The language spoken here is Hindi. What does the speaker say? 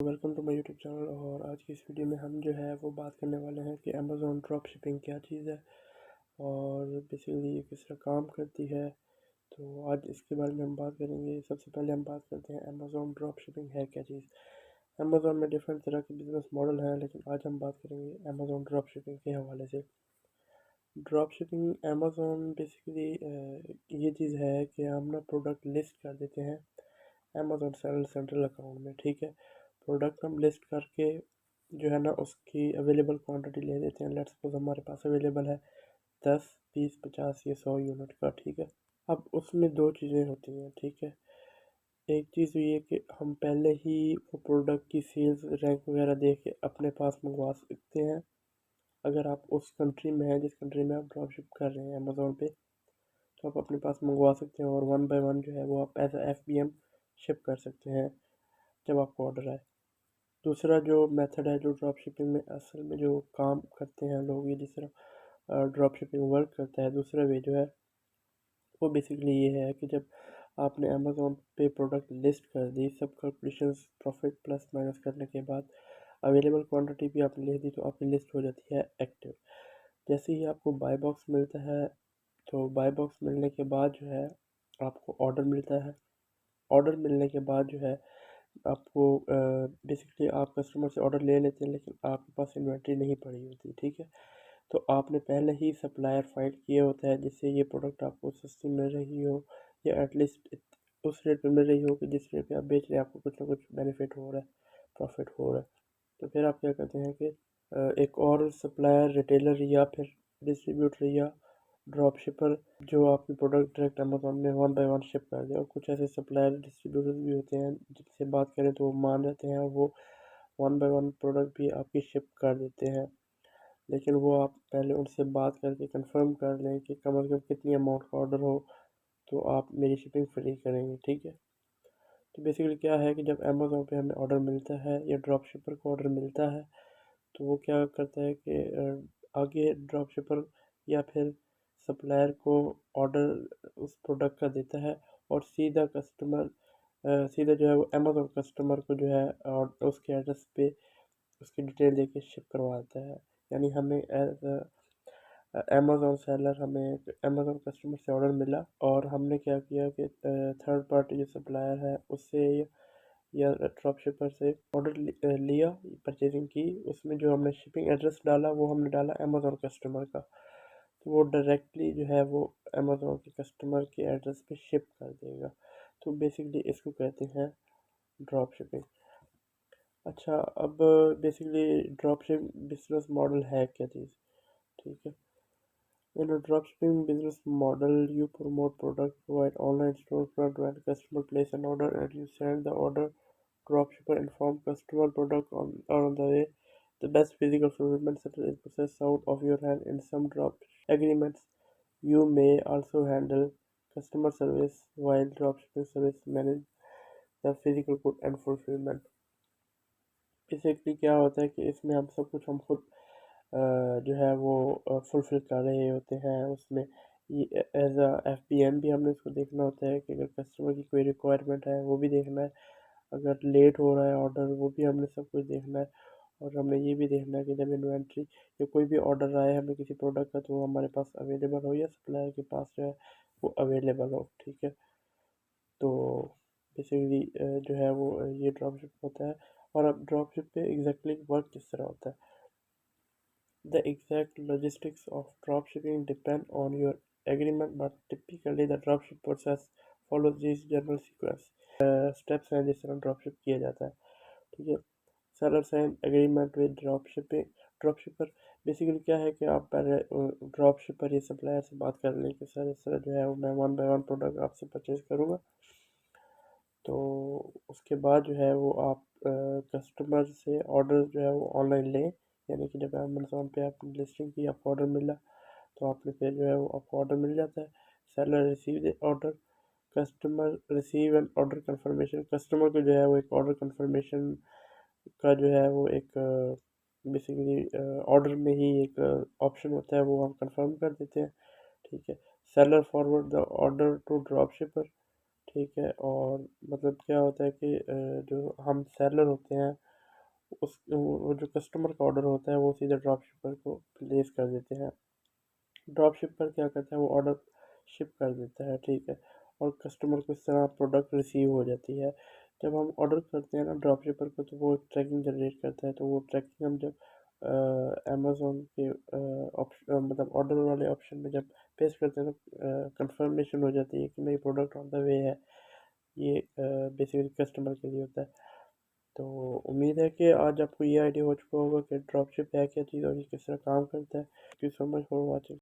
Welcome to my YouTube channel. और आज की इस वीडियो में हम जो है वो बात करने वाले हैं कि अमेज़ॉन ड्रॉप शिपिंग क्या चीज़ है और बेसिकली ये किस तरह काम करती है। तो आज इसके बारे में हम बात करेंगे। सबसे पहले हम बात करते हैं अमेज़ॉन ड्रॉप शिपिंग है क्या चीज़। अमेज़ॉन में डिफरेंट तरह के बिजनेस मॉडल हैं, लेकिन आज हम बात करेंगे अमेज़ॉन ड्रॉप शिपिंग के हवाले से। ड्रॉप शिपिंग अमेज़ॉन बेसिकली ये चीज़ है कि हम ना प्रोडक्ट लिस्ट कर देते हैं अमेज़ॉन सेंट्रल अकाउंट में। ठीक है, प्रोडक्ट हम लिस्ट करके जो है ना उसकी अवेलेबल क्वांटिटी ले लेते हैं। लेट्स सपोज हमारे पास अवेलेबल है 10, 20, 50 या 100 यूनिट का। ठीक है, अब उसमें दो चीज़ें होती हैं। ठीक है, एक चीज़ तो ये कि हम पहले ही वो प्रोडक्ट की सेल्स रैंक वगैरह देख के अपने पास मंगवा सकते हैं। अगर आप उस कंट्री में हैं जिस कंट्री में आप ड्रॉप शिप कर रहे हैं अमेज़ॉन पे, तो आप अपने पास मंगवा सकते हैं और वन बाय वन जो है वो आप as F B M ship कर सकते हैं जब आपको ऑर्डर आए। दूसरा जो मेथड है, जो ड्रॉप शिपिंग में असल में जो काम करते हैं लोग, ये जिस तरह ड्रॉप शिपिंग वर्क करता है, दूसरा वे जो है वो बेसिकली ये है कि जब आपने अमेज़ॉन पे प्रोडक्ट लिस्ट कर दी, सब कैलकुलेशंस प्रॉफिट प्लस माइनस करने के बाद अवेलेबल क्वांटिटी भी आपने लिख दी, तो आपकी लिस्ट हो जाती है एक्टिव। जैसे ही आपको बाय बॉक्स मिलता है, तो बाय बॉक्स मिलने के बाद जो है आपको ऑर्डर मिलता है। ऑर्डर मिलने के बाद जो है आपको बेसिकली आप कस्टमर से ऑर्डर ले लेते हैं, लेकिन आपके पास इन्वेंट्री नहीं पड़ी होती। ठीक है, तो आपने पहले ही सप्लायर फाइंड किया होता है जिससे ये प्रोडक्ट आपको सस्ती मिल रही हो, या एटलीस्ट उस रेट पे मिल रही हो कि जिस रेट पे आप बेच रहे हैं आपको कुछ ना कुछ बेनिफिट हो रहा है, प्रॉफिट हो रहा है। तो फिर आप क्या करते हैं कि एक और सप्लायर, रिटेलर या फिर डिस्ट्रीब्यूटर या ड्रॉप शिपर जो आपकी प्रोडक्ट डायरेक्ट अमेज़ॉन में वन बाय वन शिप कर दे। और कुछ ऐसे सप्लायर डिस्ट्रीब्यूटर भी होते हैं जिनसे बात करें तो वो मान जाते हैं और वो वन बाय वन प्रोडक्ट भी आपकी शिप कर देते हैं। लेकिन वो आप पहले उनसे बात करके कंफर्म कर लें कि कम से कम कितनी अमाउंट का ऑर्डर हो, तो आप मेरी शिपिंग फ्री करेंगे। ठीक है, तो बेसिकली क्या है कि जब अमेज़ॉन पे हमें ऑर्डर मिलता है या ड्रॉप शिपर को ऑर्डर मिलता है, तो वो क्या करता है कि आगे ड्रॉप शिपर या फिर सप्लायर को ऑर्डर उस प्रोडक्ट का देता है और सीधा सीधा जो है वो अमेज़ॉन कस्टमर को जो है और उसके एड्रेस पे उसकी डिटेल देके शिप करवाता है। यानी हमें एज अमेज़ॉन सेलर, हमें अमेज़ॉन कस्टमर से ऑर्डर मिला और हमने क्या किया कि थर्ड पार्टी जो सप्लायर है उससे या ड्रॉप शिपर से ऑर्डर लिया, परचेजिंग की। उसमें जो हमने शिपिंग एड्रेस डाला वो हमने डाला अमेज़ॉन कस्टमर का, तो वो डायरेक्टली जो है वो अमेज़ॉन के कस्टमर के एड्रेस पे शिप कर देगा। तो बेसिकली इसको कहते हैं ड्रॉप शिपिंग। अच्छा, अब basically drop shipping business model है क्या चीज़। ठीक है, in a dropshipping business model, you promote product, provide online storefront when customer place an order, and you send the order. Dropshipper inform customer product are on the way. The best physical fulfillment center is processed out of your hand. In some drop agreements, you may also handle customer service while dropshipping service manage the physical good and fulfillment. Basically क्या होता है कि इसमें हम सब कुछ हम खुद जो है वो फुलफ़िल कर रहे होते हैं। उसमें ये as a F B M भी हमने उसको देखना होता है कि अगर कस्टमर की कोई रिक्वायरमेंट है वो भी देखना है, अगर लेट हो रहा है ऑर्डर वो भी हमने सब कुछ देखना है। और हमने ये भी देखना है कि जब इन्वेंट्री या कोई भी ऑर्डर आए हमें किसी प्रोडक्ट का, तो वो हमारे पास अवेलेबल हो या सप्लायर के पास जो है वो अवेलेबल हो। ठीक है, तो बेसिकली जो है वो ये ड्रॉप शिप होता है। और अब ड्रॉप शिप पे एग्जैक्टली वर्क किस तरह होता है। The exact logistics of dropshipping depend on your agreement, but typically the dropship process follows these general sequence steps हैं जिस तरह ड्रॉपशिप किया जाता है। ठीक है, seller sign agreement with dropshipper. Basically क्या है कि आप पहले ड्रॉपशिपर या सप्लायर से बात कर लें कि सर इस तरह जो है मैं वन बाय वन प्रोडक्ट आपसे परचेज करूँगा। तो उसके बाद जो है वो आप कस्टमर से ऑर्डर जो है वो ऑनलाइन लें। यानी कि जब अमेज़ॉन पे आपने लिस्टिंग की, आपको ऑर्डर मिला, तो आपने फिर जो है वो आपको ऑर्डर मिल जाता है। Seller receive the order, customer receive an order confirmation. Customer को जो है वो एक ऑर्डर कंफर्मेशन का जो है वो एक बेसिकली ऑर्डर में ही एक ऑप्शन होता है, वो हम कंफर्म कर देते हैं। ठीक है, seller forward the order to drop shipper. ठीक है, और मतलब क्या होता है कि जो हम सेलर होते हैं वो जो कस्टमर का ऑर्डर होता है वो सीधे ड्रॉप शिपर को प्लेस कर देते हैं। ड्रॉप शिपर क्या करता है, वो ऑर्डर शिप कर देता है, ठीक है, और कस्टमर को इस तरह प्रोडक्ट रिसीव हो जाती है। जब हम ऑर्डर करते हैं ना ड्रॉप शिपर को, तो वो एक ट्रैकिंग जनरेट करता है। तो वो ट्रैकिंग हम जब अमेज़ोन के ऑप्शन, मतलब ऑर्डर वाले ऑप्शन में जब पेश करते हैं तो कंफर्मेशन हो जाती है कि मेरी प्रोडक्ट ऑन द वे है। ये बेसिकली कस्टमर के लिए होता है। तो उम्मीद है कि आज आपको ये आइडिया हो चुका होगा कि ड्रॉपशिप है क्या चीज़ और ये किस तरह काम करता है। Thank you so much for watching.